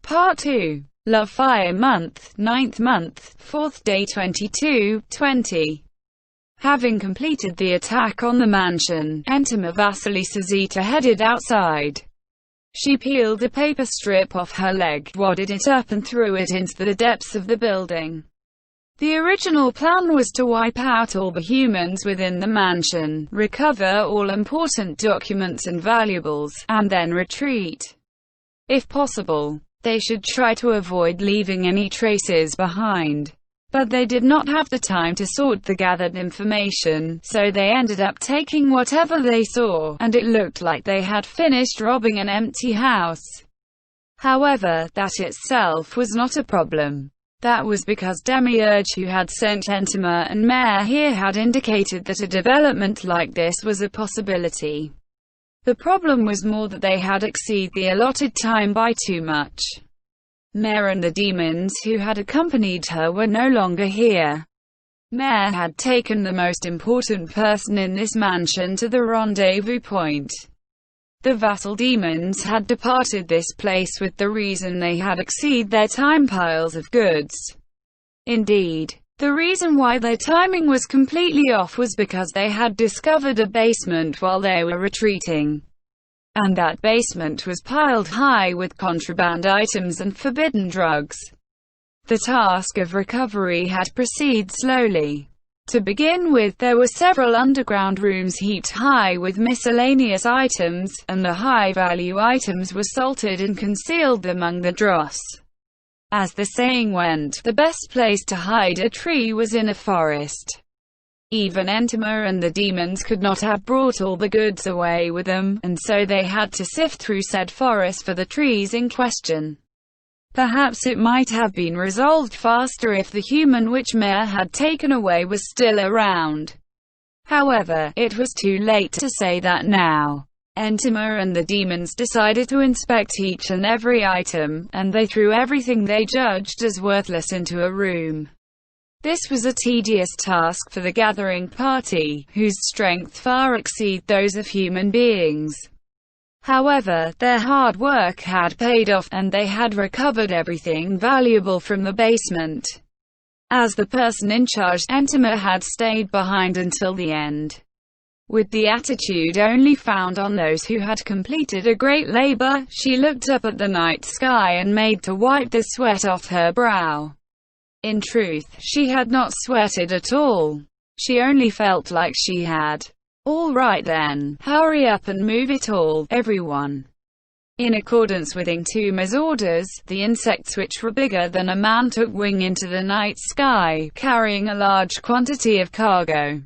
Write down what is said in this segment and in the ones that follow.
Part 2. Love Fire Month, 9th month, 4th day 22:20. Having completed the attack on the mansion, Entama Vasilisa headed outside. She peeled a paper strip off her leg, wadded it up and threw it into the depths of the building. The original plan was to wipe out all the humans within the mansion, recover all important documents and valuables, and then retreat. If possible, they should try to avoid leaving any traces behind. But they did not have the time to sort the gathered information, so they ended up taking whatever they saw, and it looked like they had finished robbing an empty house. However, that itself was not a problem. That was because Demiurge, who had sent Entama and Mare here, had indicated that a development like this was a possibility. The problem was more that they had exceeded the allotted time by too much. Mare and the demons who had accompanied her were no longer here. Mare had taken the most important person in this mansion to the rendezvous point. The vassal demons had departed this place with the reason they had exceeded their time piles of goods. Indeed, the reason why their timing was completely off was because they had discovered a basement while they were retreating. And that basement was piled high with contraband items and forbidden drugs. The task of recovery had proceeded slowly. To begin with, there were several underground rooms heaped high with miscellaneous items, and the high-value items were salted and concealed among the dross. As the saying went, the best place to hide a tree was in a forest. Even Entama and the demons could not have brought all the goods away with them, and so they had to sift through said forest for the trees in question. Perhaps it might have been resolved faster if the human which Mare had taken away was still around. However, it was too late to say that now. Entama and the demons decided to inspect each and every item, and they threw everything they judged as worthless into a room. This was a tedious task for the gathering party, whose strength far exceeded those of human beings. However, their hard work had paid off, and they had recovered everything valuable from the basement. As the person in charge, Entama had stayed behind until the end. With the attitude only found on those who had completed a great labor, she looked up at the night sky and made to wipe the sweat off her brow. In truth, she had not sweated at all. She only felt like she had. All right then, hurry up and move it all, everyone. In accordance with Entama's orders, the insects which were bigger than a man took wing into the night sky, carrying a large quantity of cargo.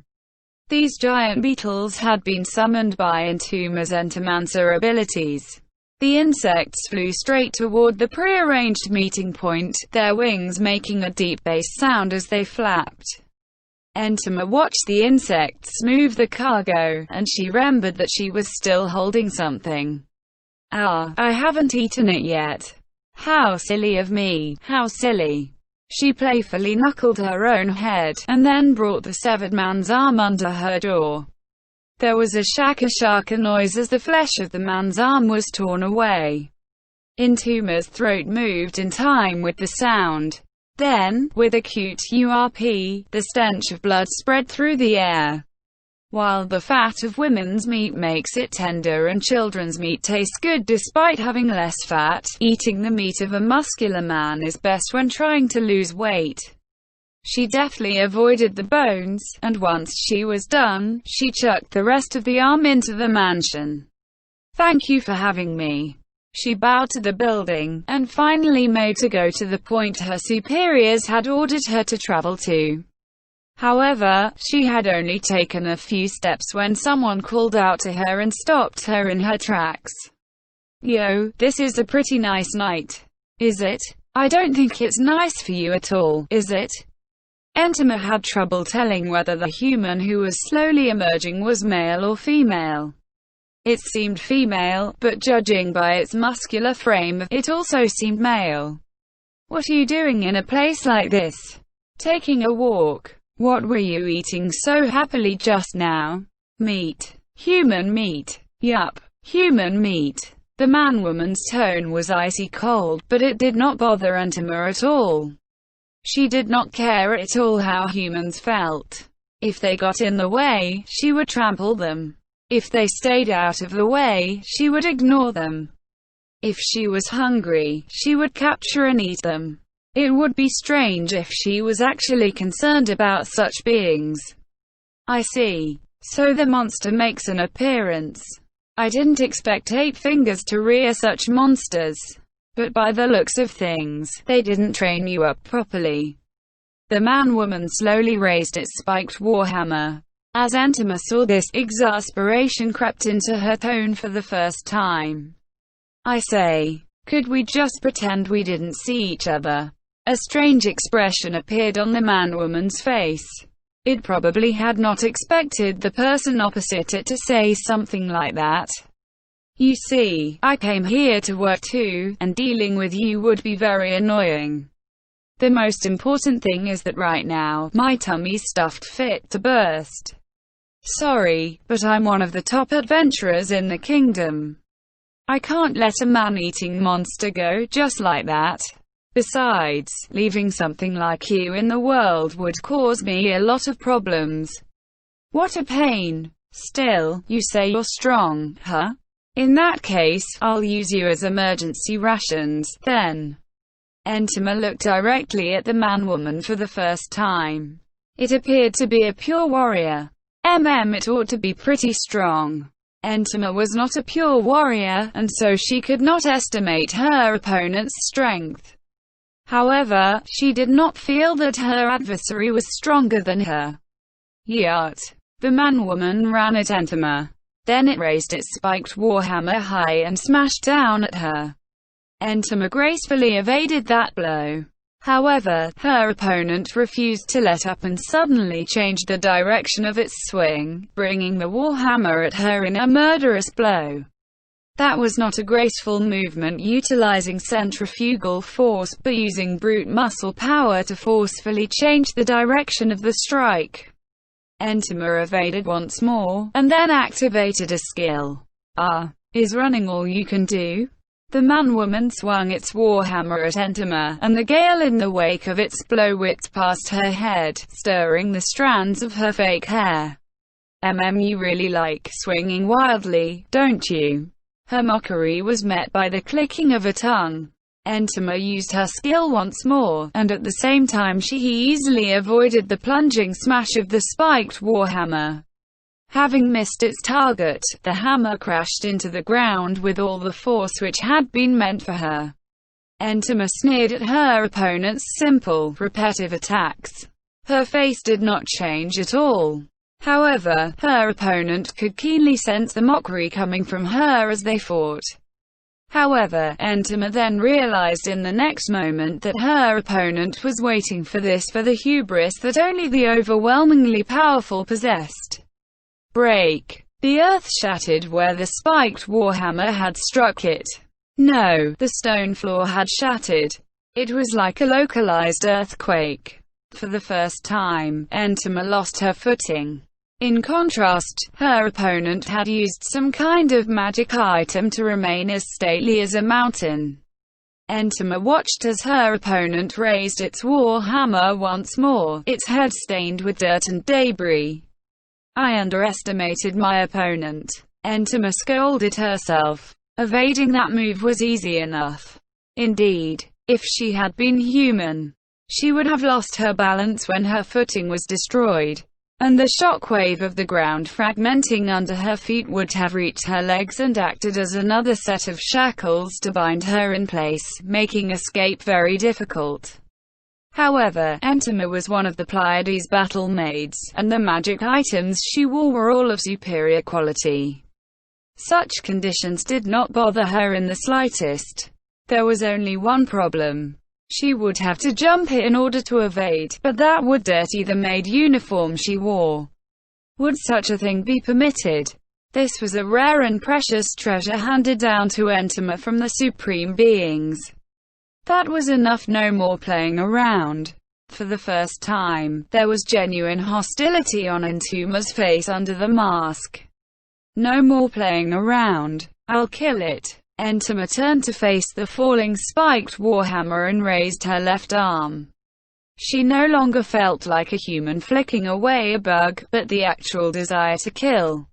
These giant beetles had been summoned by Entama's entomancer abilities. The insects flew straight toward the prearranged meeting point, their wings making a deep bass sound as they flapped. Entama watched the insects move the cargo, and she remembered that she was still holding something. Ah, I haven't eaten it yet. How silly of me, how silly. She playfully knuckled her own head, and then brought the severed man's arm under her jaw. There was a shaka-shaka noise as the flesh of the man's arm was torn away. Entama's throat moved in time with the sound. Then, with acute URP, the stench of blood spread through the air. While the fat of women's meat makes it tender and children's meat tastes good despite having less fat, eating the meat of a muscular man is best when trying to lose weight. She deftly avoided the bones, and once she was done, she chucked the rest of the arm into the mansion. Thank you for having me. She bowed to the building, and finally made to go to the point her superiors had ordered her to travel to. However, she had only taken a few steps when someone called out to her and stopped her in her tracks. Yo, this is a pretty nice night. Is it? I don't think it's nice for you at all, is it? Entama had trouble telling whether the human who was slowly emerging was male or female. It seemed female, but judging by its muscular frame, it also seemed male. What are you doing in a place like this? Taking a walk. What were you eating so happily just now? Meat. Human meat. Yup. Human meat. The man-woman's tone was icy cold, but it did not bother Entama at all. She did not care at all how humans felt. If they got in the way, she would trample them. If they stayed out of the way, she would ignore them. If she was hungry, she would capture and eat them. It would be strange if she was actually concerned about such beings. I see. So the monster makes an appearance. I didn't expect 8 fingers to rear such monsters. But by the looks of things, they didn't train you up properly. The man-woman slowly raised its spiked warhammer. As Entama saw this, exasperation crept into her tone for the first time. I say, could we just pretend we didn't see each other? A strange expression appeared on the man-woman's face. It probably had not expected the person opposite it to say something like that. You see, I came here to work too, and dealing with you would be very annoying. The most important thing is that right now, my tummy's stuffed fit to burst. Sorry, but I'm one of the top adventurers in the kingdom. I can't let a man-eating monster go just like that. Besides, leaving something like you in the world would cause me a lot of problems. What a pain. Still, you say you're strong, huh? In that case, I'll use you as emergency rations, then. Entama looked directly at the man-woman for the first time. It appeared to be a pure warrior. It ought to be pretty strong. Entama was not a pure warrior, and so she could not estimate her opponent's strength. However, she did not feel that her adversary was stronger than her. Yet, the man-woman ran at Entama. Then it raised its spiked warhammer high and smashed down at her. Entama gracefully evaded that blow. However, her opponent refused to let up and suddenly changed the direction of its swing, bringing the warhammer at her in a murderous blow. That was not a graceful movement utilizing centrifugal force, but using brute muscle power to forcefully change the direction of the strike. Entama evaded once more, and then activated a skill. Is running all you can do? The man-woman swung its warhammer at Entama, and the gale in the wake of its blow whipped past her head, stirring the strands of her fake hair. You really like swinging wildly, don't you? Her mockery was met by the clicking of a tongue. Entama used her skill once more, and at the same time she easily avoided the plunging smash of the spiked warhammer. Having missed its target, the hammer crashed into the ground with all the force which had been meant for her. Entama sneered at her opponent's simple, repetitive attacks. Her face did not change at all. However, her opponent could keenly sense the mockery coming from her as they fought. However, Entama then realized in the next moment that her opponent was waiting for this, for the hubris that only the overwhelmingly powerful possessed. Break. The earth shattered where the spiked warhammer had struck it. No, the stone floor had shattered. It was like a localized earthquake. For the first time, Entama lost her footing. In contrast, her opponent had used some kind of magic item to remain as stately as a mountain. Entama watched as her opponent raised its war hammer once more, its head stained with dirt and debris. I underestimated my opponent. Entama scolded herself. Evading that move was easy enough. Indeed, if she had been human, she would have lost her balance when her footing was destroyed, and the shockwave of the ground fragmenting under her feet would have reached her legs and acted as another set of shackles to bind her in place, making escape very difficult. However, Entama was one of the Pleiades battle maids, and the magic items she wore were all of superior quality. Such conditions did not bother her in the slightest. There was only one problem. She would have to jump in order to evade, but that would dirty the maid uniform she wore. Would such a thing be permitted? This was a rare and precious treasure handed down to Entama from the supreme beings. That was enough, no more playing around. For the first time, there was genuine hostility on Entama's face under the mask. No more playing around. I'll kill it. Entama turned to face the falling spiked warhammer and raised her left arm. She no longer felt like a human flicking away a bug, but the actual desire to kill.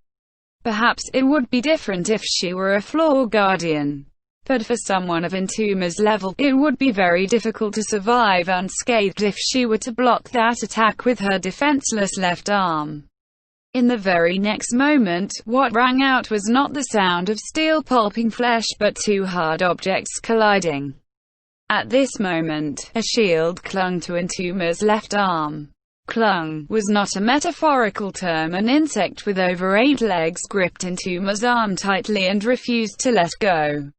Perhaps it would be different if she were a floor guardian. But for someone of Entuma's level, it would be very difficult to survive unscathed if she were to block that attack with her defenseless left arm. In the very next moment, what rang out was not the sound of steel pulping flesh but two hard objects colliding. At this moment, a shield clung to Entuma's left arm. Clung was not a metaphorical term. An insect with over 8 legs gripped Entuma's arm tightly and refused to let go.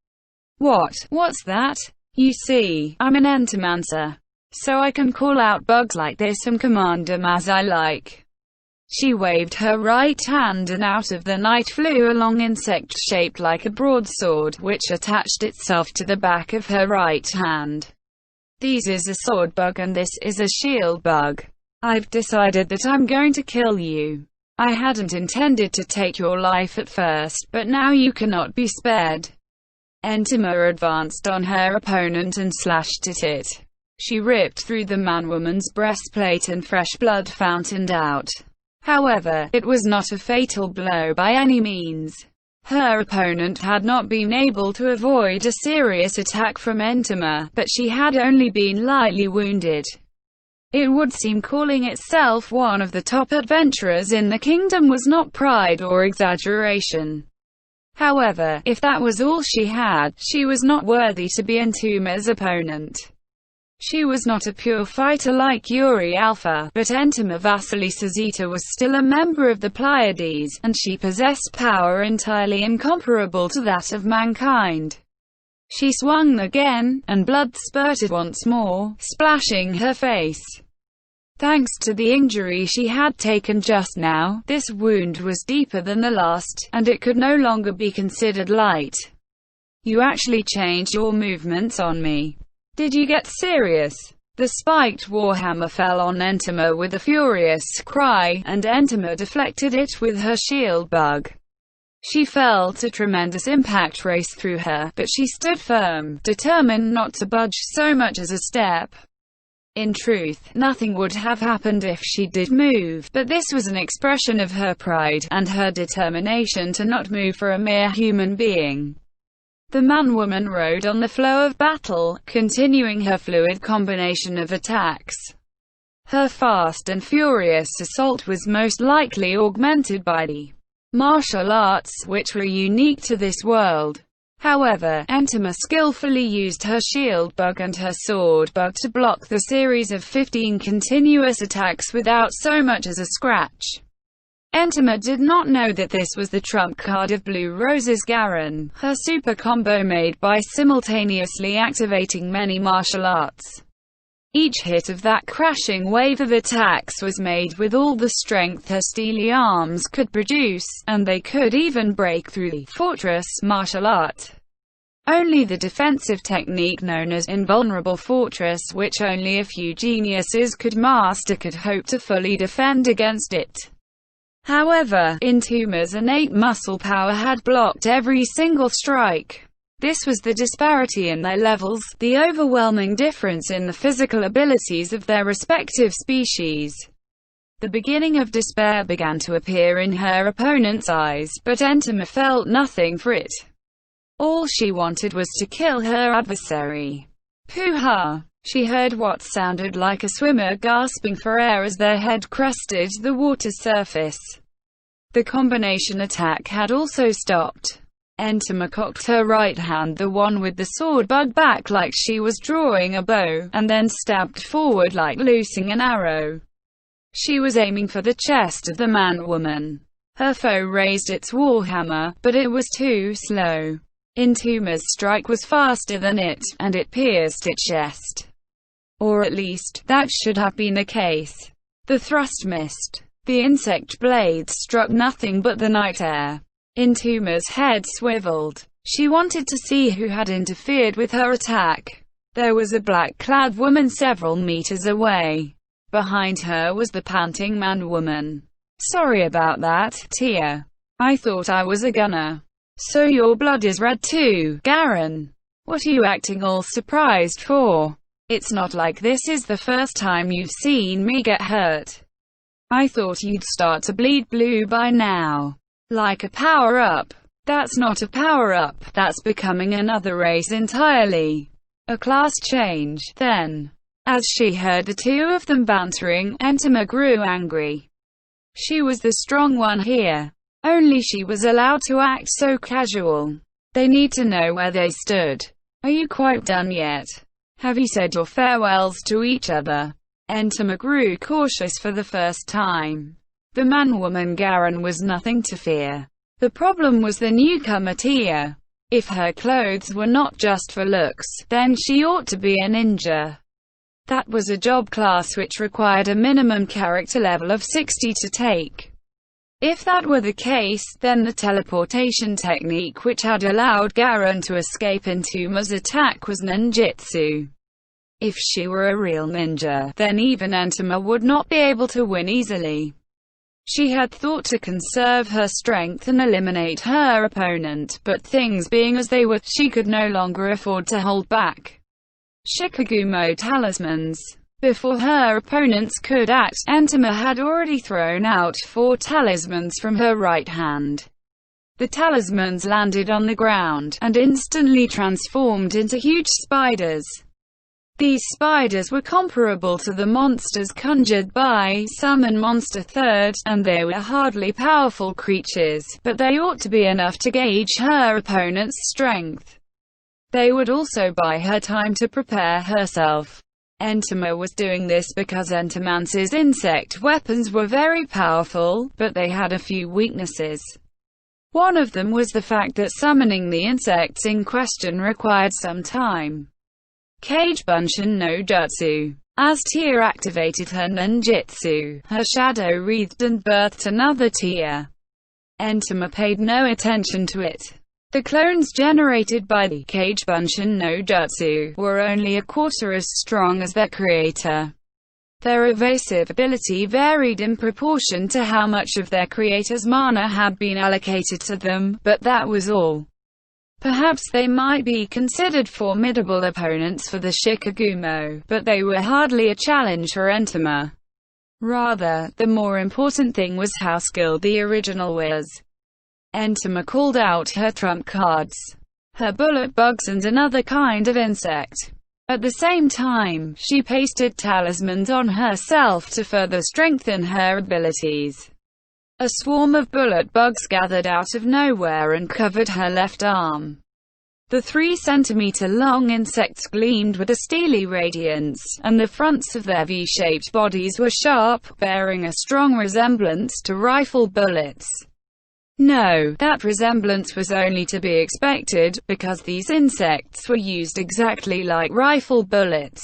What's that? You see, I'm an entomancer, so I can call out bugs like this and command them as I like. She waved her right hand and out of the night flew a long insect shaped like a broadsword, which attached itself to the back of her right hand. This is a sword bug and this is a shield bug. I've decided that I'm going to kill you. I hadn't intended to take your life at first, but now you cannot be spared. Entama advanced on her opponent and slashed at it. She ripped through the man-woman's breastplate and fresh blood fountained out. However, it was not a fatal blow by any means. Her opponent had not been able to avoid a serious attack from Entama, but she had only been lightly wounded. It would seem calling itself one of the top adventurers in the kingdom was not pride or exaggeration. However, if that was all she had, she was not worthy to be Entuma's opponent. She was not a pure fighter like Yuri Alpha, but Entama Vassilisazita was still a member of the Pleiades, and she possessed power entirely incomparable to that of mankind. She swung again, and blood spurted once more, splashing her face. Thanks to the injury she had taken just now, this wound was deeper than the last, and it could no longer be considered light. You actually changed your movements on me. Did you get serious? The spiked warhammer fell on Entama with a furious cry, and Entama deflected it with her shield bug. She felt a tremendous impact race through her, but she stood firm, determined not to budge so much as a step. In truth, nothing would have happened if she did move, but this was an expression of her pride, and her determination to not move for a mere human being. The man-woman rode on the flow of battle, continuing her fluid combination of attacks. Her fast and furious assault was most likely augmented by the martial arts, which were unique to this world. However, Entama skillfully used her shield bug and her sword bug to block the series of 15 continuous attacks without so much as a scratch. Entama did not know that this was the trump card of Blue Rose's Garen, her super combo made by simultaneously activating many martial arts. Each hit of that crashing wave of attacks was made with all the strength her steely arms could produce, and they could even break through the fortress martial art. Only the defensive technique known as invulnerable fortress, which only a few geniuses could master, could hope to fully defend against it. However, Entuma's innate muscle power had blocked every single strike. This was the disparity in their levels, the overwhelming difference in the physical abilities of their respective species. The beginning of despair began to appear in her opponent's eyes, but Entama felt nothing for it. All she wanted was to kill her adversary. Pooh-ha! She heard what sounded like a swimmer gasping for air as their head crested the water surface. The combination attack had also stopped. Entama cocked her right hand, the one with the sword bug, back like she was drawing a bow, and then stabbed forward like loosing an arrow. She was aiming for the chest of the man-woman. Her foe raised its warhammer, but it was too slow. Entuma's strike was faster than it, and it pierced its chest. Or at least, that should have been the case. The thrust missed. The insect blades struck nothing but the night air. Entuma's head swiveled. She wanted to see who had interfered with her attack. There was a black-clad woman several meters away. Behind her was the panting man-woman. "Sorry about that, Tia. I thought I was a gunner." So your blood is red too, Garen. What are you acting all surprised for? It's not like this is the first time you've seen me get hurt. I thought you'd start to bleed blue by now. Like a power-up. That's not a power-up, that's becoming another race entirely. A class change, then. As she heard the two of them bantering, Entama grew angry. She was the strong one here. Only she was allowed to act so casual. They need to know where they stood. Are you quite done yet? Have you said your farewells to each other? Entama grew cautious for the first time. The man-woman Garen was nothing to fear. The problem was the newcomer Tia. If her clothes were not just for looks, then she ought to be a ninja. That was a job class which required a minimum character level of 60 to take. If that were the case, then the teleportation technique which had allowed Garen to escape Entuma's attack was ninjutsu. If she were a real ninja, then even Entama would not be able to win easily. She had thought to conserve her strength and eliminate her opponent, but things being as they were, she could no longer afford to hold back. Shikagumo talismans. Before her opponents could act, Entama had already thrown out 4 talismans from her right hand. The talismans landed on the ground, and instantly transformed into huge spiders. These spiders were comparable to the monsters conjured by Summon Monster 3rd, and they were hardly powerful creatures, but they ought to be enough to gauge her opponent's strength. They would also buy her time to prepare herself. Entama was doing this because Entamance's insect weapons were very powerful, but they had a few weaknesses. One of them was the fact that summoning the insects in question required some time. Cage Bunshin no Jutsu. As Tia activated her ninjutsu, her shadow wreathed and birthed another Tia. Entama paid no attention to it. The clones generated by the Cage Bunshin no Jutsu were only a quarter as strong as their creator. Their evasive ability varied in proportion to how much of their creator's mana had been allocated to them, but that was all. Perhaps they might be considered formidable opponents for the Shikagumo, but they were hardly a challenge for Entama. Rather, the more important thing was how skilled the original was. Entama called out her trump cards. Her bullet bugs and another kind of insect. At the same time, she pasted talismans on herself to further strengthen her abilities. A swarm of bullet bugs gathered out of nowhere and covered her left arm. The 3-centimeter-long insects gleamed with a steely radiance, and the fronts of their V-shaped bodies were sharp, bearing a strong resemblance to rifle bullets. No, that resemblance was only to be expected, because these insects were used exactly like rifle bullets.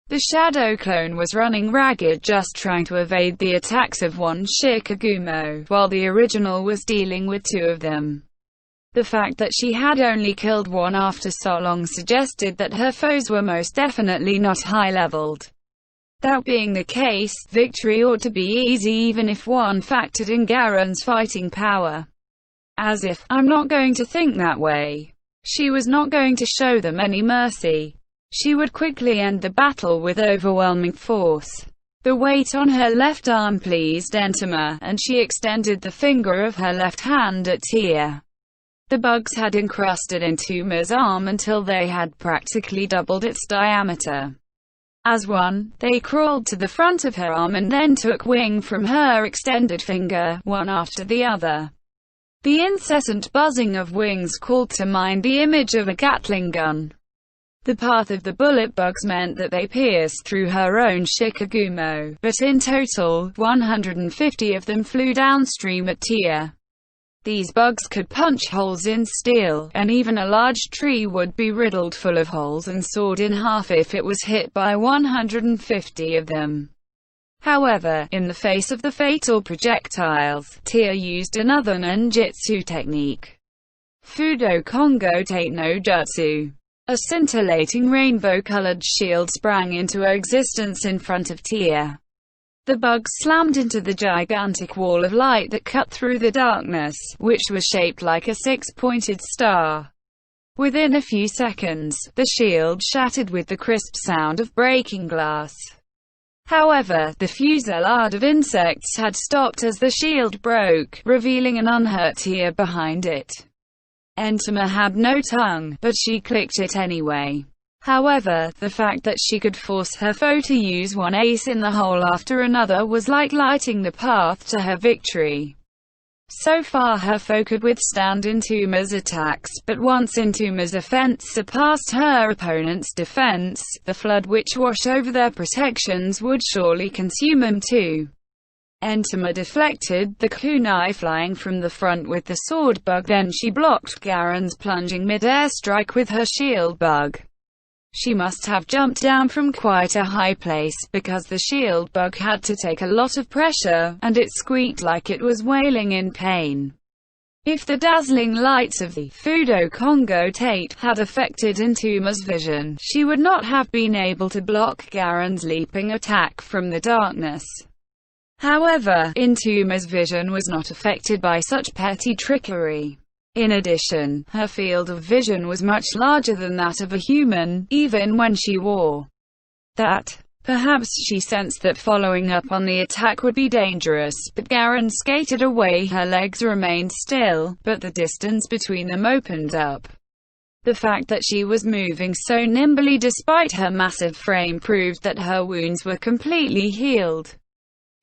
The shadow clone was running ragged, just trying to evade the attacks of one Shikagumo, while the original was dealing with 2 of them. The fact that she had only killed one after so long suggested that her foes were most definitely not high-leveled. That being the case, victory ought to be easy even if one factored in Garen's fighting power. As if, I'm not going to think that way. She was not going to show them any mercy. She would quickly end the battle with overwhelming force. The weight on her left arm pleased Entama, and she extended the finger of her left hand at Tia. The bugs had encrusted Entuma's arm until they had practically doubled its diameter. As one, they crawled to the front of her arm and then took wing from her extended finger, one after the other. The incessant buzzing of wings called to mind the image of a Gatling gun. The path of the bullet bugs meant that they pierced through her own Shikagumo, but in total, 150 of them flew downstream at Tia. These bugs could punch holes in steel, and even a large tree would be riddled full of holes and sawed in half if it was hit by 150 of them. However, in the face of the fatal projectiles, Tia used another ninjutsu technique. Fudo Kongo Tate no Jutsu. A scintillating rainbow-colored shield sprang into existence in front of Tia. The bugs slammed into the gigantic wall of light that cut through the darkness, which was shaped like a six-pointed star. Within a few seconds, the shield shattered with the crisp sound of breaking glass. However, the fusillade of insects had stopped as the shield broke, revealing an unhurt tear behind it. Entama had no tongue, but she clicked it anyway. However, the fact that she could force her foe to use one ace in the hole after another was like lighting the path to her victory. So far her foe could withstand Entoma's attacks, but once Entoma's offense surpassed her opponent's defense, the flood which washed over their protections would surely consume them too. Entama deflected the kunai flying from the front with the sword bug, then she blocked Garen's plunging mid-air strike with her shield bug. She must have jumped down from quite a high place, because the shield bug had to take a lot of pressure, and it squeaked like it was wailing in pain. If the dazzling lights of the Fudo Kongo Tate had affected Entoma's vision, she would not have been able to block Garen's leaping attack from the darkness. However, Entoma's vision was not affected by such petty trickery. In addition, her field of vision was much larger than that of a human, even when she wore that. Perhaps she sensed that following up on the attack would be dangerous, but Garen skated away. Her legs remained still, but the distance between them opened up. The fact that she was moving so nimbly despite her massive frame proved that her wounds were completely healed.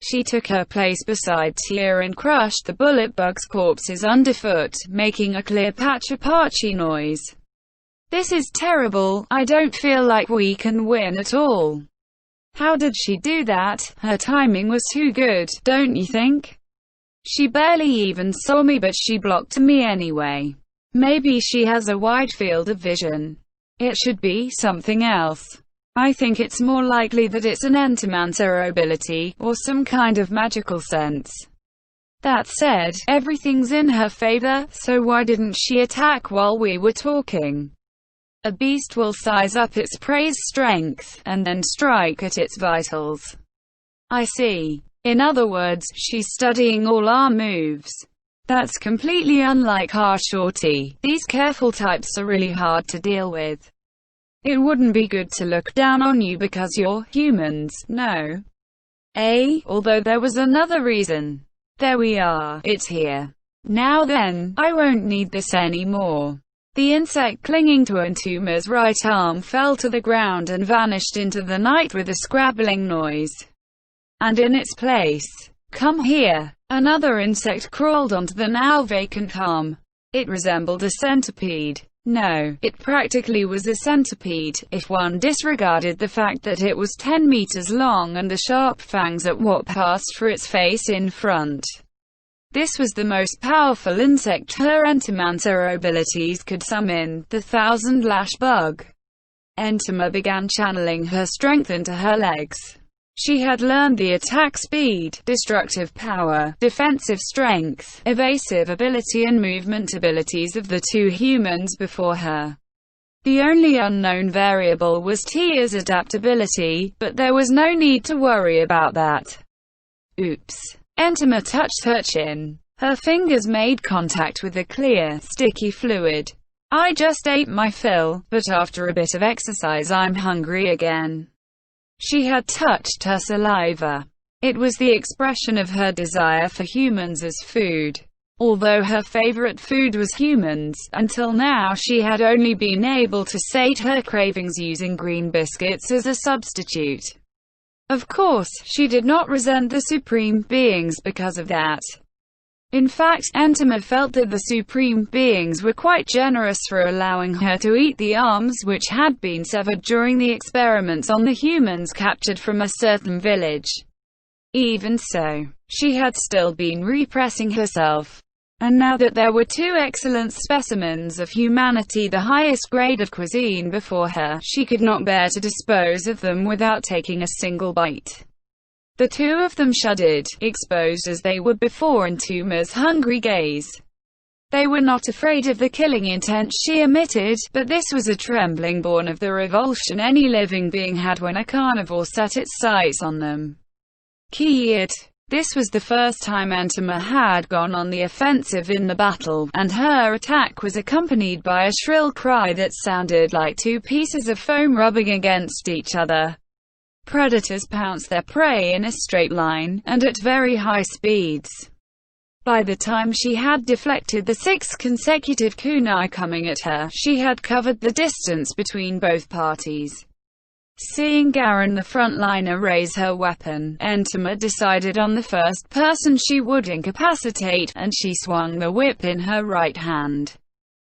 She took her place beside Tia and crushed the bullet bug's corpses underfoot, making a clear patchy noise. "This is terrible, I don't feel like we can win at all." How did she do that? Her timing was too good, don't you think? She barely even saw me, but she blocked me anyway. Maybe she has a wide field of vision. It should be something else. I think it's more likely that it's an Entomancer ability, or some kind of magical sense. That said, everything's in her favor, so why didn't she attack while we were talking? A beast will size up its prey's strength, and then strike at its vitals. I see. In other words, she's studying all our moves. That's completely unlike our Shorty. These careful types are really hard to deal with. It wouldn't be good to look down on you because you're humans, no? Although there was another reason. There we are, it's here. Now then, I won't need this anymore. The insect clinging to Entoma's right arm fell to the ground and vanished into the night with a scrabbling noise. And in its place, "Come here," another insect crawled onto the now vacant arm. It resembled a centipede. No, it practically was a centipede, if one disregarded the fact that it was 10 meters long and the sharp fangs at what passed for its face in front. This was the most powerful insect her Entomancer abilities could summon, the Thousand Lash Bug. Entoma began channeling her strength into her legs. She had learned the attack speed, destructive power, defensive strength, evasive ability and movement abilities of the two humans before her. The only unknown variable was Tia's adaptability, but there was no need to worry about that. Oops. Entoma touched her chin. Her fingers made contact with a clear, sticky fluid. I just ate my fill, but after a bit of exercise I'm hungry again. She had touched her saliva. It was the expression of her desire for humans as food. Although her favorite food was humans, until now she had only been able to sate her cravings using green biscuits as a substitute. Of course, she did not resent the Supreme Beings because of that. In fact, Entoma felt that the Supreme Beings were quite generous for allowing her to eat the arms which had been severed during the experiments on the humans captured from a certain village. Even so, she had still been repressing herself. And now that there were two excellent specimens of humanity, the highest grade of cuisine before her, she could not bear to dispose of them without taking a single bite. The two of them shuddered, exposed as they were before Entoma's hungry gaze. They were not afraid of the killing intent she emitted, but this was a trembling born of the revulsion any living being had when a carnivore set its sights on them. Keyed. This was the first time Entama had gone on the offensive in the battle, and her attack was accompanied by a shrill cry that sounded like two pieces of foam rubbing against each other. Predators pounce their prey in a straight line, and at very high speeds. By the time she had deflected the 6 consecutive kunai coming at her, she had covered the distance between both parties. Seeing Garen the frontliner raise her weapon, Entama decided on the first person she would incapacitate, and she swung the whip in her right hand.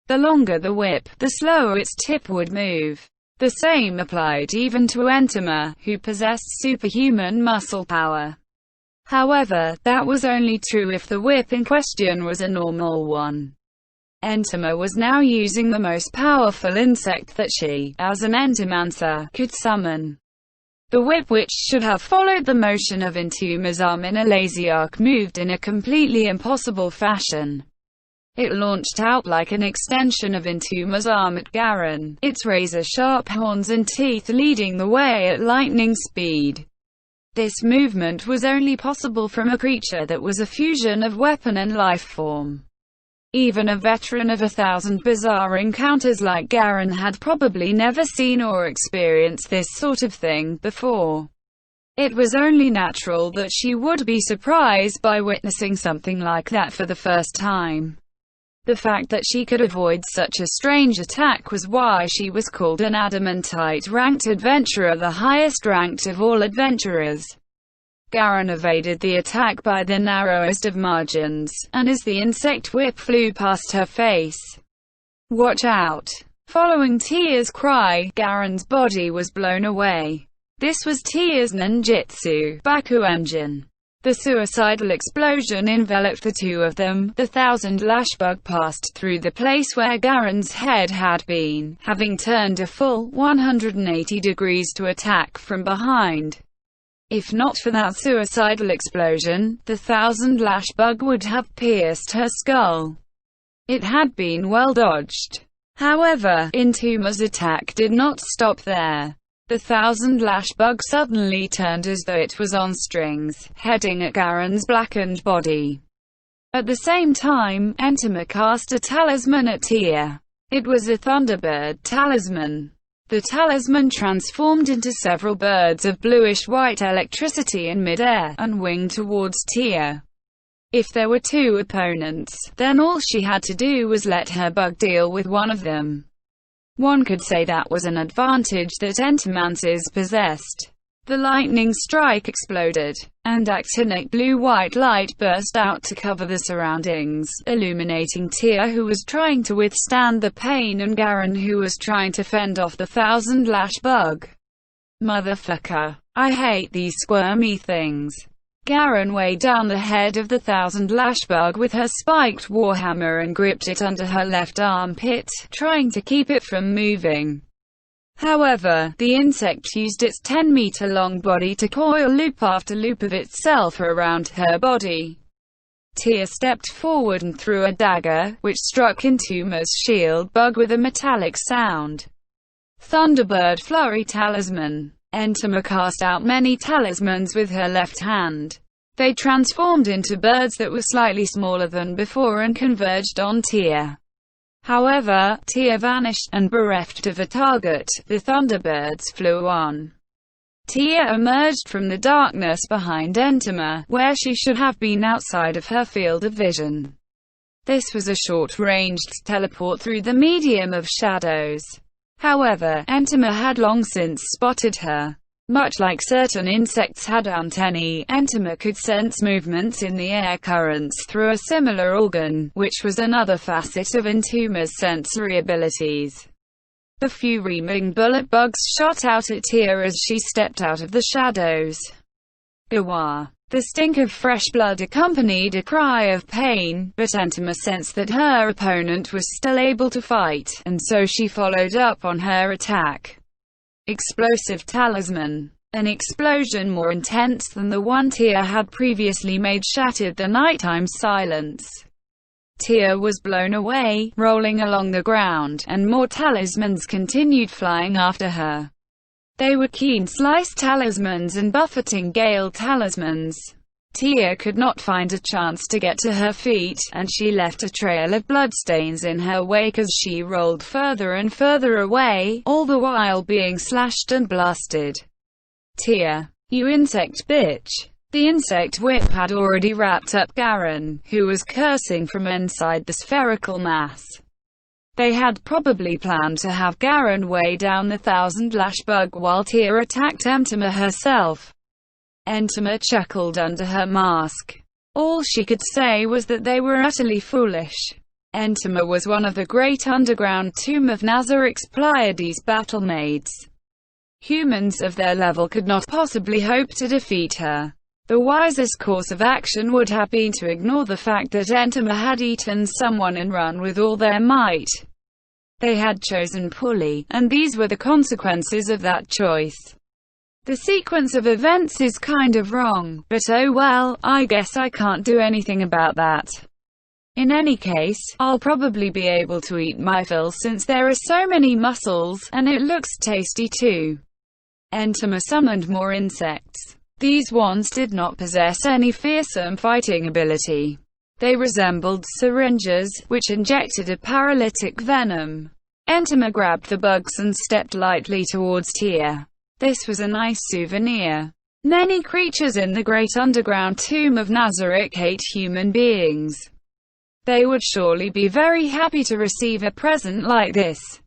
The longer the whip, the slower its tip would move. The same applied even to Entama, who possessed superhuman muscle power. However, that was only true if the whip in question was a normal one. Entama was now using the most powerful insect that she, as an entomancer, could summon. The whip, which should have followed the motion of Entuma's arm in a lazy arc, moved in a completely impossible fashion. It launched out like an extension of Entuma's arm at Garen, its razor-sharp horns and teeth leading the way at lightning speed. This movement was only possible from a creature that was a fusion of weapon and life form. Even a veteran of 1,000 bizarre encounters like Garen had probably never seen or experienced this sort of thing before. It was only natural that she would be surprised by witnessing something like that for the first time. The fact that she could avoid such a strange attack was why she was called an adamantite-ranked adventurer, the highest ranked of all adventurers. Garen evaded the attack by the narrowest of margins, and as the insect whip flew past her face, "Watch out!" Following Tia's cry, Garen's body was blown away. This was Tia's ninjutsu, Bakuenjin. The suicidal explosion enveloped the two of them. The 1,000-lash bug passed through the place where Garen's head had been, having turned a full 180 degrees to attack from behind. If not for that suicidal explosion, the 1,000-lash bug would have pierced her skull. It had been well dodged. However, Entuma's attack did not stop there. The 1,000-lash bug suddenly turned as though it was on strings, heading at Garen's blackened body. At the same time, Entama cast a talisman at Tia. It was a Thunderbird talisman. The talisman transformed into several birds of bluish-white electricity in mid-air, and winged towards Tia. If there were 2 opponents, then all she had to do was let her bug deal with one of them. One could say that was an advantage that entomancers possessed. The lightning strike exploded, and actinic blue-white light burst out to cover the surroundings, illuminating Tia, who was trying to withstand the pain, and Garen, who was trying to fend off the 1,000-lash bug. "Motherfucker. I hate these squirmy things." Garen weighed down the head of the 1,000-lash bug with her spiked warhammer and gripped it under her left armpit, trying to keep it from moving. However, the insect used its 10-meter-long body to coil loop after loop of itself around her body. Tia stepped forward and threw a dagger, which struck Entuma's shield bug with a metallic sound. Thunderbird Flurry Talisman. Entama cast out many talismans with her left hand. They transformed into birds that were slightly smaller than before and converged on Tia. However, Tia vanished, and bereft of a target, the Thunderbirds flew on. Tia emerged from the darkness behind Entama, where she should have been outside of her field of vision. This was a short-ranged teleport through the medium of shadows. However, Entama had long since spotted her. Much like certain insects had antennae, Entama could sense movements in the air currents through a similar organ, which was another facet of Entuma's sensory abilities. The few reaming bullet bugs shot out at Tia as she stepped out of the shadows. Gawa. The stink of fresh blood accompanied a cry of pain, but Entama sensed that her opponent was still able to fight, and so she followed up on her attack. Explosive Talisman. An explosion more intense than the one Tia had previously made shattered the nighttime silence. Tia was blown away, rolling along the ground, and more talismans continued flying after her. They were keen slice talismans and buffeting gale talismans. Tia could not find a chance to get to her feet, and she left a trail of bloodstains in her wake as she rolled further and further away, all the while being slashed and blasted. Tia, you insect bitch. The insect whip had already wrapped up Garen, who was cursing from inside the spherical mass. They had probably planned to have Garen weigh down the 1000-lash bug while Tia attacked Entama herself. Entama chuckled under her mask. All she could say was that they were utterly foolish. Entama was one of the great underground tomb of Nazarik's Pleiades battlemaids. Humans of their level could not possibly hope to defeat her. The wisest course of action would have been to ignore the fact that Entama had eaten someone and run with all their might. They had chosen poorly, and these were the consequences of that choice. The sequence of events is kind of wrong, but oh well, I guess I can't do anything about that. In any case, I'll probably be able to eat my fill since there are so many mussels, and it looks tasty too. Entama summoned more insects. These ones did not possess any fearsome fighting ability. They resembled syringes, which injected a paralytic venom. Entama grabbed the bugs and stepped lightly towards Tia. This was a nice souvenir. Many creatures in the great underground tomb of Nazarik hate human beings. They would surely be very happy to receive a present like this.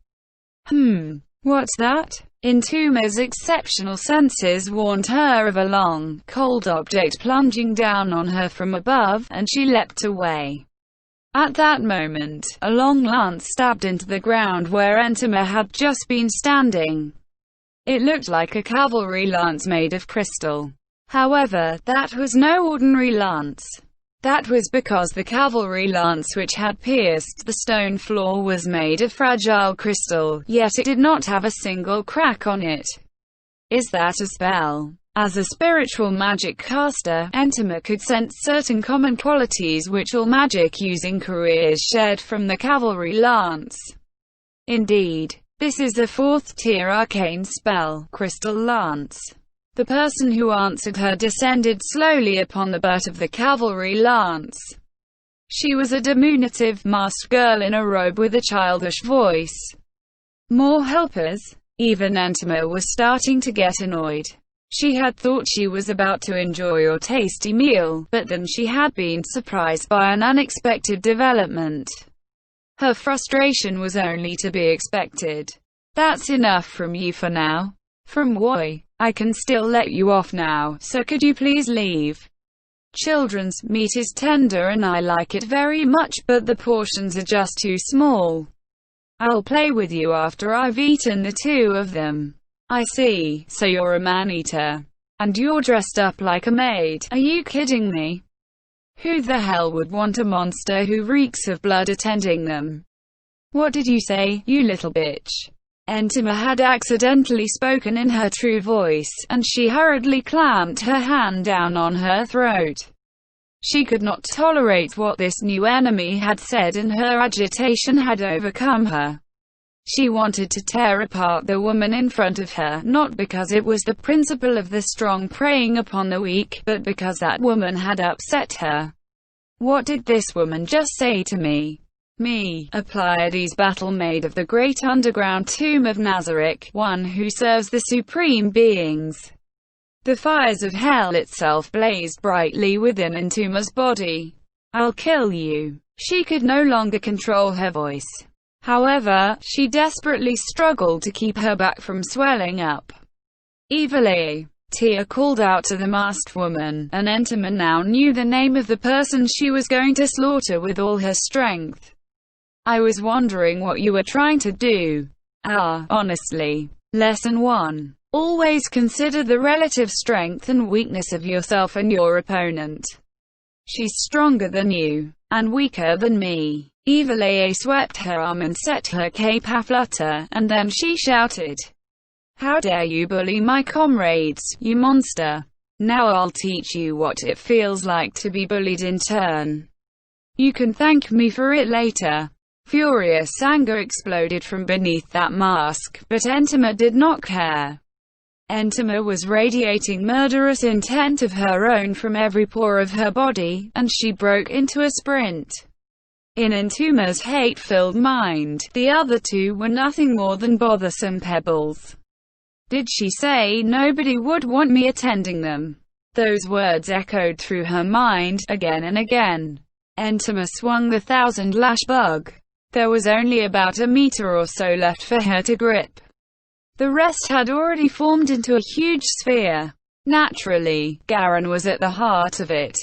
What's that? Entuma's exceptional senses warned her of a long, cold object plunging down on her from above, and she leapt away. At that moment, a long lance stabbed into the ground where Entama had just been standing. It looked like a cavalry lance made of crystal. However, that was no ordinary lance. That was because the cavalry lance which had pierced the stone floor was made of fragile crystal, yet it did not have a single crack on it. Is that a spell? As a spiritual magic caster, Entama could sense certain common qualities which all magic-using careers shared from the cavalry lance. Indeed, this is a 4th-tier arcane spell, Crystal Lance. The person who answered her descended slowly upon the butt of the cavalry lance. She was a diminutive, masked girl in a robe with a childish voice. More helpers? Even Entama was starting to get annoyed. She had thought she was about to enjoy a tasty meal, but then she had been surprised by an unexpected development. Her frustration was only to be expected. That's enough from you for now. From Woi. I can still let you off now, so could you please leave? Children's meat is tender and I like it very much, but the portions are just too small. I'll play with you after I've eaten the 2 of them. I see, so you're a man-eater. And you're dressed up like a maid, are you kidding me? Who the hell would want a monster who reeks of blood attending them? What did you say, you little bitch? Entama had accidentally spoken in her true voice, and she hurriedly clamped her hand down on her throat. She could not tolerate what this new enemy had said, and her agitation had overcome her. She wanted to tear apart the woman in front of her, not because it was the principle of the strong preying upon the weak, but because that woman had upset her. What did this woman just say to me? Me, a Pleiades battle-maid of the great underground tomb of Nazarik, one who serves the supreme beings. The fires of hell itself blazed brightly within Entuma's body. I'll kill you. She could no longer control her voice. However, she desperately struggled to keep her back from swelling up. Evilly, Tia called out to the masked woman, and Entama now knew the name of the person she was going to slaughter with all her strength. I was wondering what you were trying to do. Honestly. Lesson 1. Always consider the relative strength and weakness of yourself and your opponent. She's stronger than you, and weaker than me. Evilay swept her arm and set her cape aflutter, and then she shouted, "How dare you bully my comrades, you monster! Now I'll teach you what it feels like to be bullied in turn. You can thank me for it later." Furious anger exploded from beneath that mask, but Entama did not care. Entama was radiating murderous intent of her own from every pore of her body, and she broke into a sprint. In Entuma's hate-filled mind, the other two were nothing more than bothersome pebbles. Did she say nobody would want me attending them? Those words echoed through her mind, again and again. Entama swung the 1000-lash bug. There was only about a meter or so left for her to grip. The rest had already formed into a huge sphere. Naturally, Garen was at the heart of it.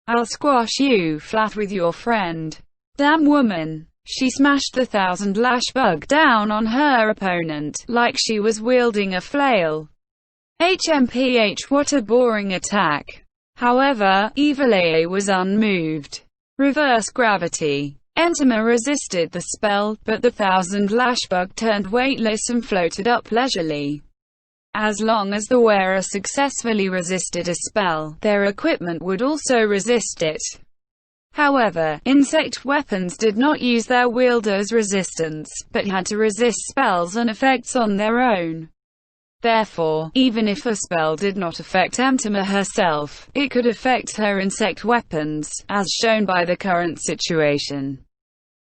"I'll squash you flat with your friend." Damn woman. She smashed the 1000-lash bug down on her opponent, like she was wielding a flail. HMPH, what a boring attack. However, Evil was unmoved. Reverse gravity. Entama resisted the spell, but the 1000-lash bug turned weightless and floated up leisurely. As long as the wearer successfully resisted a spell, their equipment would also resist it. However, insect weapons did not use their wielder's resistance, but had to resist spells and effects on their own. Therefore, even if a spell did not affect Entama herself, it could affect her insect weapons, as shown by the current situation.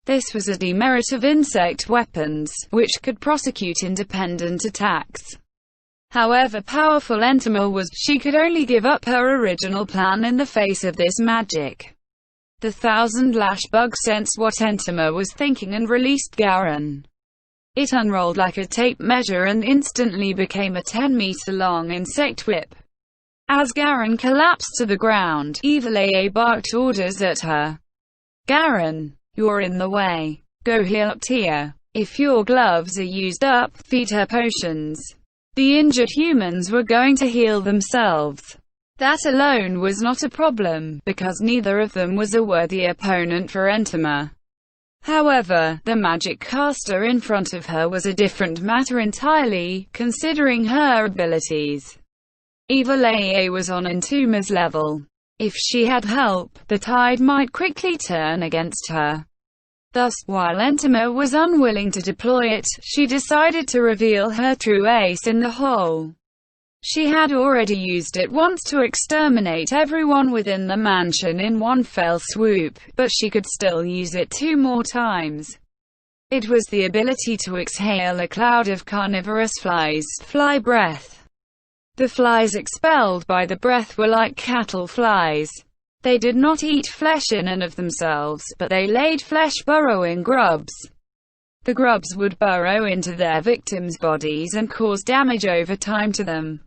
This was a demerit of insect weapons, which could prosecute independent attacks. However powerful Entama was, she could only give up her original plan in the face of this magic. The 1000-lash bug sensed what Entama was thinking and released Garen. It unrolled like a tape measure and instantly became a 10-meter-long insect whip. As Garen collapsed to the ground, Evil barked orders at her. "Garen, you're in the way. Go heal up Tia. If your gloves are used up, feed her potions." The injured humans were going to heal themselves. That alone was not a problem, because neither of them was a worthy opponent for Entama. However, the magic caster in front of her was a different matter entirely, considering her abilities. Evil was on Entuma's level. If she had help, the tide might quickly turn against her. Thus, while Entama was unwilling to deploy it, she decided to reveal her true ace in the hole. She had already used it once to exterminate everyone within the mansion in one fell swoop, but she could still use it 2 more times. It was the ability to exhale a cloud of carnivorous flies, fly breath. The flies expelled by the breath were like cattle flies. They did not eat flesh in and of themselves, but they laid flesh-burrowing grubs. The grubs would burrow into their victims' bodies and cause damage over time to them.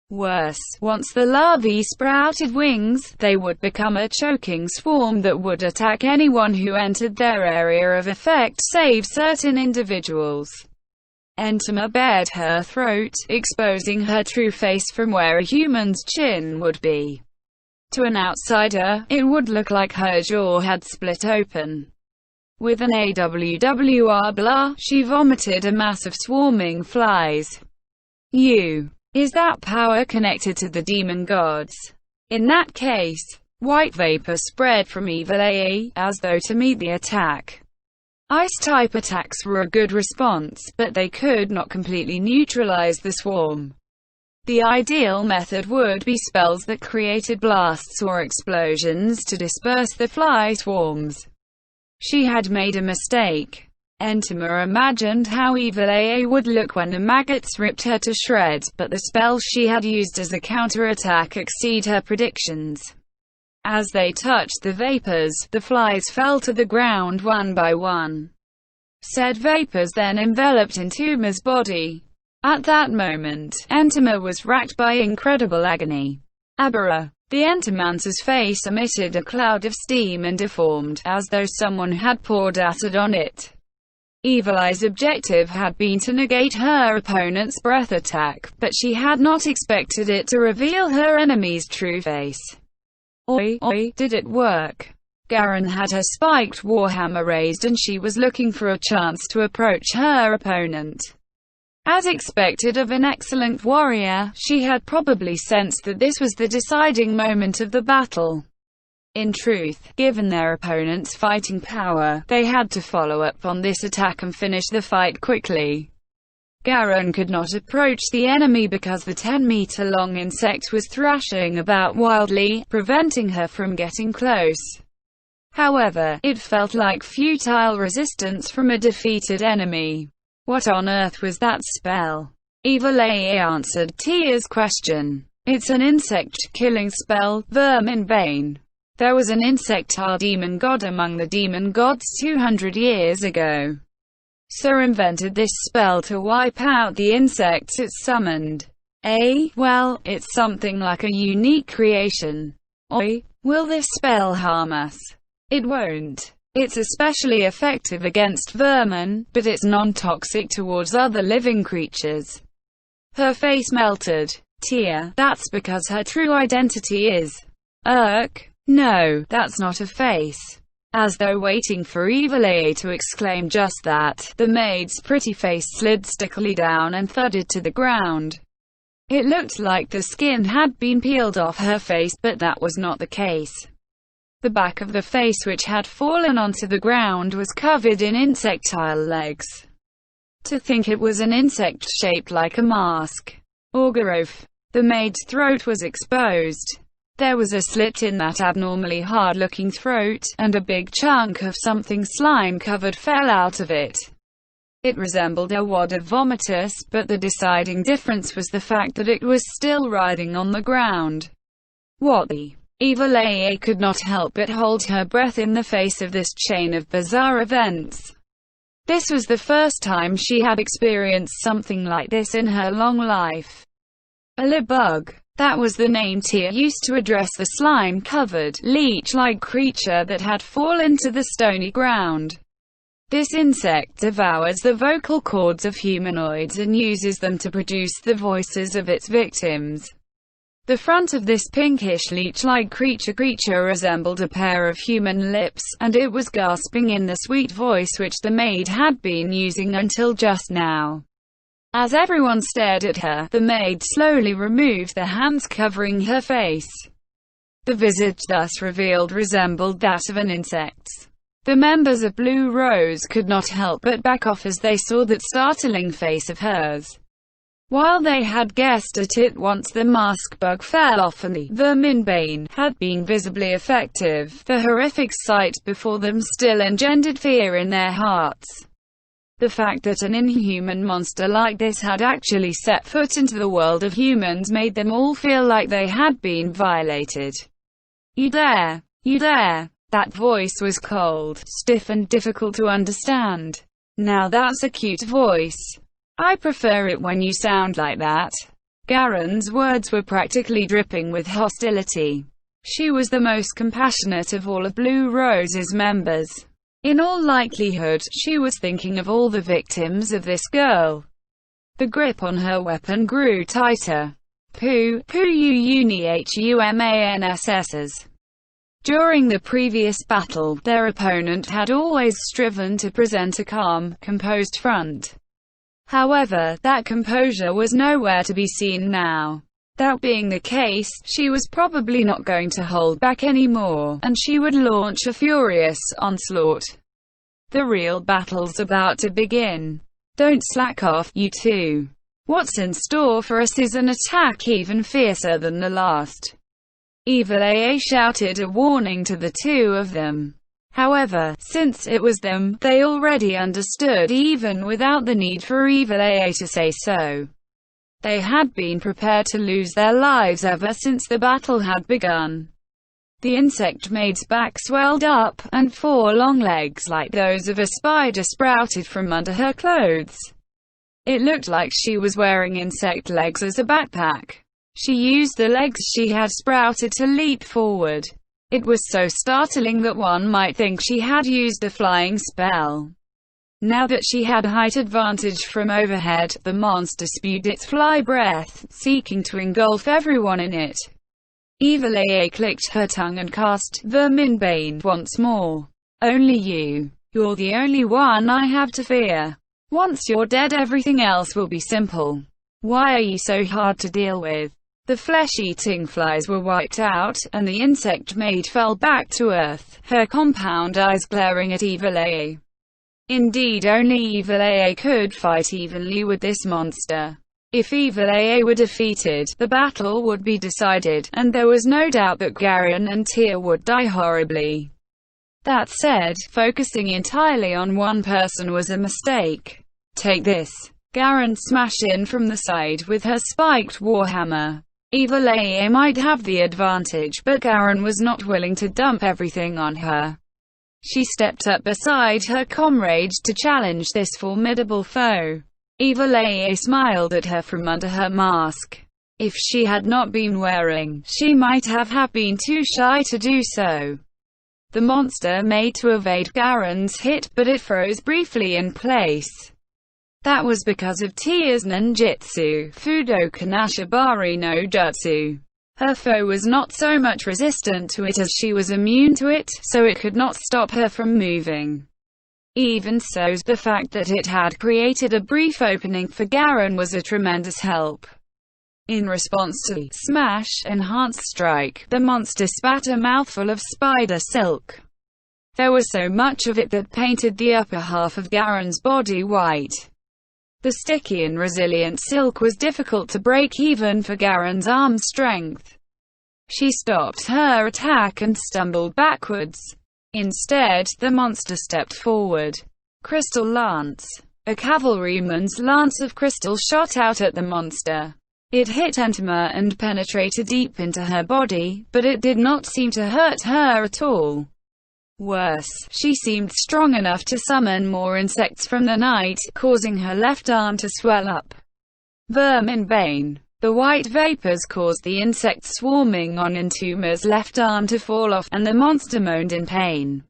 Worse, once the larvae sprouted wings, they would become a choking swarm that would attack anyone who entered their area of effect save certain individuals. Entama bared her throat, exposing her true face from where a human's chin would be. To an outsider, it would look like her jaw had split open. With an AWWR blah, she vomited a mass of swarming flies. Is that power connected to the demon gods? In that case, white vapor spread from Evil as though to meet the attack. Ice-type attacks were a good response, but they could not completely neutralize the swarm. The ideal method would be spells that created blasts or explosions to disperse the fly swarms. She had made a mistake. Entama imagined how Evil would look when the maggots ripped her to shreds, but the spells she had used as a counterattack exceed her predictions. As they touched the vapors, the flies fell to the ground one by one. Said vapors then enveloped Entuma's body. At that moment, Entama was racked by incredible agony. Abara. The Entamancer's face emitted a cloud of steam and deformed, as though someone had poured acid on it. Evil Eye's objective had been to negate her opponent's breath attack, but she had not expected it to reveal her enemy's true face. Oi, did it work? Garen had her spiked warhammer raised and she was looking for a chance to approach her opponent. As expected of an excellent warrior, she had probably sensed that this was the deciding moment of the battle. In truth, given their opponent's fighting power, they had to follow up on this attack and finish the fight quickly. Garen could not approach the enemy because the 10-meter-long insect was thrashing about wildly, preventing her from getting close. However, it felt like futile resistance from a defeated enemy. What on earth was that spell? Evil AA answered Tia's question. It's an insect-killing spell, Verminbane. There was an insectile demon god among the demon gods 200 years ago. So invented this spell to wipe out the insects it summoned. Well, it's something like a unique creation. Oi, will this spell harm us? It won't. It's especially effective against vermin, but it's non-toxic towards other living creatures. Her face melted. Tia, that's because her true identity is. No, that's not a face. As though waiting for Evil AA to exclaim just that, the maid's pretty face slid stickily down and thudded to the ground. It looked like the skin had been peeled off her face, but that was not the case. The back of the face, which had fallen onto the ground, was covered in insectile legs. To think it was an insect shaped like a mask. Orgorof. The maid's throat was exposed. There was a slit in that abnormally hard-looking throat, and a big chunk of something slime-covered fell out of it. It resembled a wad of vomitus, but the deciding difference was the fact that it was still writhing on the ground. What the? Evil AA could not help but hold her breath in the face of this chain of bizarre events. This was the first time she had experienced something like this in her long life. A libug. That was the name Tia used to address the slime-covered, leech-like creature that had fallen to the stony ground. This insect devours the vocal cords of humanoids and uses them to produce the voices of its victims. The front of this pinkish leech-like creature resembled a pair of human lips, and it was gasping in the sweet voice which the maid had been using until just now. As everyone stared at her, the maid slowly removed the hands covering her face. The visage thus revealed resembled that of an insect's. The members of Blue Rose could not help but back off as they saw that startling face of hers. While they had guessed at it once the mask bug fell off and the Verminbane had been visibly effective, the horrific sight before them still engendered fear in their hearts. The fact that an inhuman monster like this had actually set foot into the world of humans made them all feel like they had been violated. You dare! You dare! That voice was cold, stiff and difficult to understand. Now that's a cute voice. I prefer it when you sound like that. Garen's words were practically dripping with hostility. She was the most compassionate of all of Blue Rose's members. In all likelihood, she was thinking of all the victims of this girl. The grip on her weapon grew tighter. Humansses. During the previous battle, their opponent had always striven to present a calm, composed front. However, that composure was nowhere to be seen now. That being the case, she was probably not going to hold back anymore, and she would launch a furious onslaught. The real battle's about to begin. Don't slack off, you two. What's in store for us is an attack even fiercer than the last. Evil AA shouted a warning to the two of them. However, since it was them, they already understood even without the need for Evil AA to say so. They had been prepared to lose their lives ever since the battle had begun. The insect maid's back swelled up, and 4 long legs like those of a spider sprouted from under her clothes. It looked like she was wearing insect legs as a backpack. She used the legs she had sprouted to leap forward. It was so startling that one might think she had used a flying spell. Now that she had height advantage from overhead, the monster spewed its fly breath, seeking to engulf everyone in it. Evil AA clicked her tongue and cast Verminbane once more. Only you. You're the only one I have to fear. Once you're dead, everything else will be simple. Why are you so hard to deal with? The flesh-eating flies were wiped out, and the insect maid fell back to earth, her compound eyes glaring at Evil AA. Indeed, only Evil AA could fight evenly with this monster. If Evil AA were defeated, the battle would be decided, and there was no doubt that Garen and Tia would die horribly. That said, focusing entirely on one person was a mistake. Take this. Garen smashed in from the side with her spiked warhammer. Evil AA might have the advantage, but Garen was not willing to dump everything on her. She stepped up beside her comrades to challenge this formidable foe. Evil AA smiled at her from under her mask. If she had not been wearing, she might have been too shy to do so. The monster made to evade Garen's hit, but it froze briefly in place. That was because of Tia's ninjutsu, Fudokan Ashibari no Jutsu. Her foe was not so much resistant to it as she was immune to it, so it could not stop her from moving. Even so, the fact that it had created a brief opening for Garen was a tremendous help. In response to Smash Enhanced Strike, the monster spat a mouthful of spider silk. There was so much of it that painted the upper half of Garen's body white. The sticky and resilient silk was difficult to break even for Garen's arm strength. She stopped her attack and stumbled backwards. Instead, the monster stepped forward. Crystal Lance. A cavalryman's lance of crystal shot out at the monster. It hit Entama and penetrated deep into her body, but it did not seem to hurt her at all. Worse, she seemed strong enough to summon more insects from the night, causing her left arm to swell up. Verminbane. The white vapors caused the insect swarming on Entuma's left arm to fall off, and the monster moaned in pain.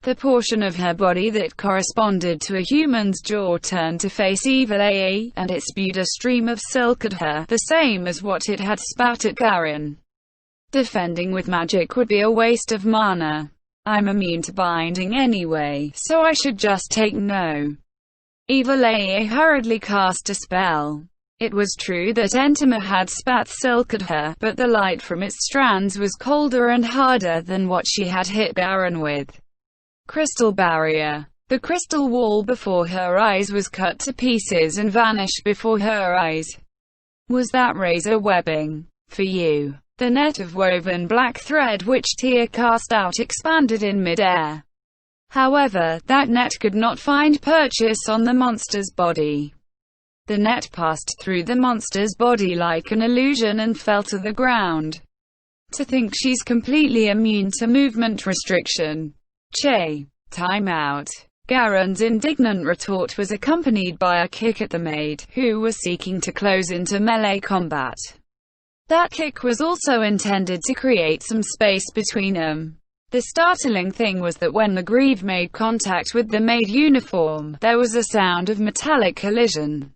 The portion of her body that corresponded to a human's jaw turned to face Evil AA, and it spewed a stream of silk at her, the same as what it had spat at Garen. Defending with magic would be a waste of mana. I'm immune to binding anyway, so I should just take no. Evil AA hurriedly cast a spell. It was true that Entama had spat silk at her, but the light from its strands was colder and harder than what she had hit Garen with. Crystal barrier. The crystal wall before her eyes was cut to pieces and vanished before her eyes. Was that razor webbing? For you. The net of woven black thread which Tia cast out expanded in mid-air. However, that net could not find purchase on the monster's body. The net passed through the monster's body like an illusion and fell to the ground. To think she's completely immune to movement restriction. Che. Time out. Garen's indignant retort was accompanied by a kick at the maid, who was seeking to close into melee combat. That kick was also intended to create some space between them. The startling thing was that when the greave made contact with the maid uniform, there was a sound of metallic collision.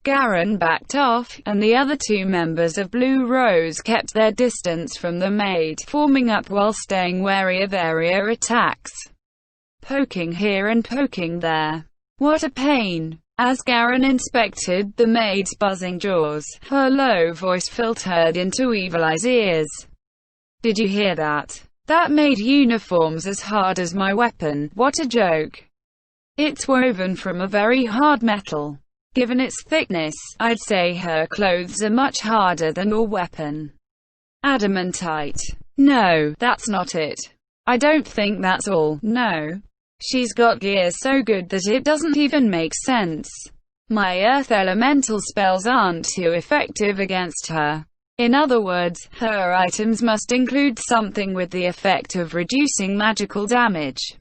Garen backed off, and the other two members of Blue Rose kept their distance from the maid, forming up while staying wary of area attacks. Poking here and poking there. What a pain! As Garen inspected the maid's buzzing jaws, her low voice filtered into Evil Eye's ears. Did you hear that? That maid uniform's as hard as my weapon, what a joke. It's woven from a very hard metal. Given its thickness, I'd say her clothes are much harder than your weapon. Adamantite. No, that's not it. I don't think that's all, no. She's got gear so good that it doesn't even make sense. My earth elemental spells aren't too effective against her. In other words, her items must include something with the effect of reducing magical damage.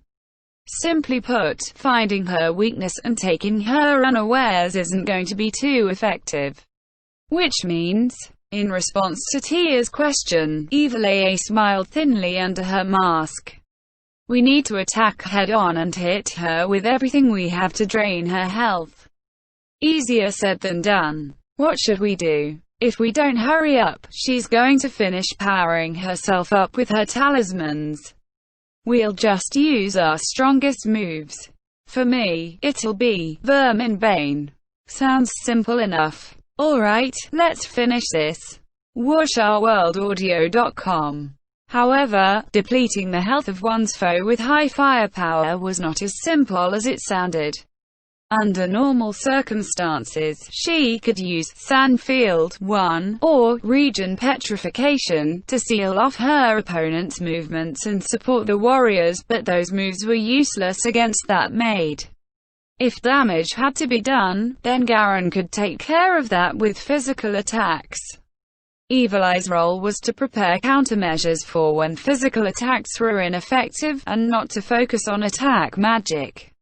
Simply put, finding her weakness and taking her unawares isn't going to be too effective. Which means, in response to Tia's question, Evil AA smiled thinly under her mask. We need to attack head-on and hit her with everything we have to drain her health. Easier said than done. What should we do? If we don't hurry up, she's going to finish powering herself up with her talismans. We'll just use our strongest moves. For me, it'll be Verminbane. Sounds simple enough. Alright, let's finish this. whooshOurWorldAudio.com However, depleting the health of one's foe with high firepower was not as simple as it sounded. Under normal circumstances, she could use Sandfield 1 or Region Petrification to seal off her opponent's movements and support the warriors, but those moves were useless against that maid. If damage had to be done, then Garen could take care of that with physical attacks. Evil Eye's role was to prepare countermeasures for when physical attacks were ineffective, and not to focus on attack magic.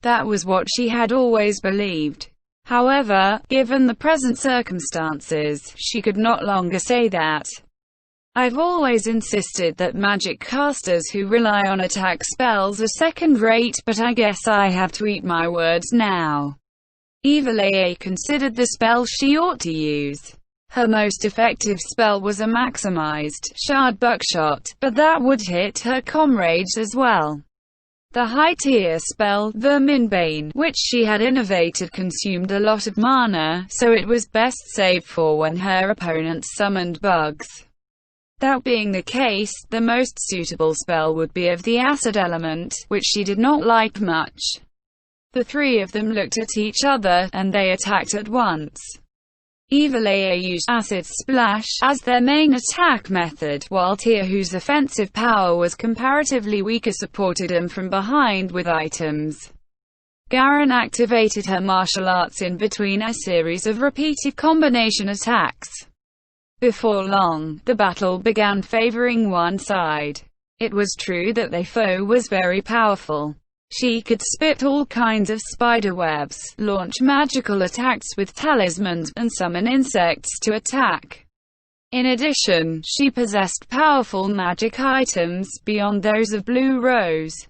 That was what she had always believed. However, given the present circumstances, she could no longer say that. I've always insisted that magic casters who rely on attack spells are second-rate, but I guess I have to eat my words now. Evil Eye considered the spell she ought to use. Her most effective spell was a maximized shard buckshot, but that would hit her comrades as well. The high-tier spell, Verminbane, which she had innovated, consumed a lot of mana, so it was best saved for when her opponents summoned bugs. That being the case, the most suitable spell would be of the acid element, which she did not like much. The three of them looked at each other, and they attacked at once. Evil Eye used Acid Splash as their main attack method, while Tia, whose offensive power was comparatively weaker, supported him from behind with items. Garen activated her martial arts in between a series of repeated combination attacks. Before long, the battle began favoring one side. It was true that their foe was very powerful. She could spit all kinds of spiderwebs, launch magical attacks with talismans, and summon insects to attack. In addition, she possessed powerful magic items, beyond those of Blue Rose.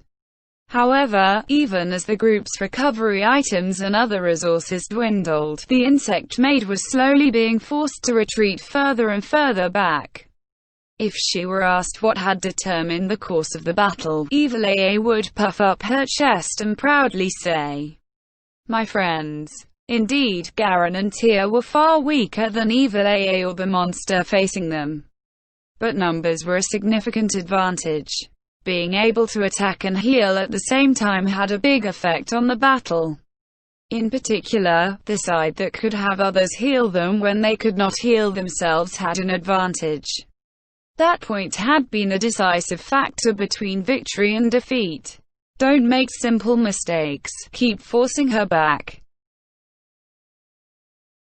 However, even as the group's recovery items and other resources dwindled, the insect maid was slowly being forced to retreat further and further back. If she were asked what had determined the course of the battle, Evil Eye would puff up her chest and proudly say, "My friends." Indeed, Garen and Tia were far weaker than Evil Eye or the monster facing them. But numbers were a significant advantage. Being able to attack and heal at the same time had a big effect on the battle. In particular, the side that could have others heal them when they could not heal themselves had an advantage. That point had been a decisive factor between victory and defeat. Don't make simple mistakes. Keep forcing her back.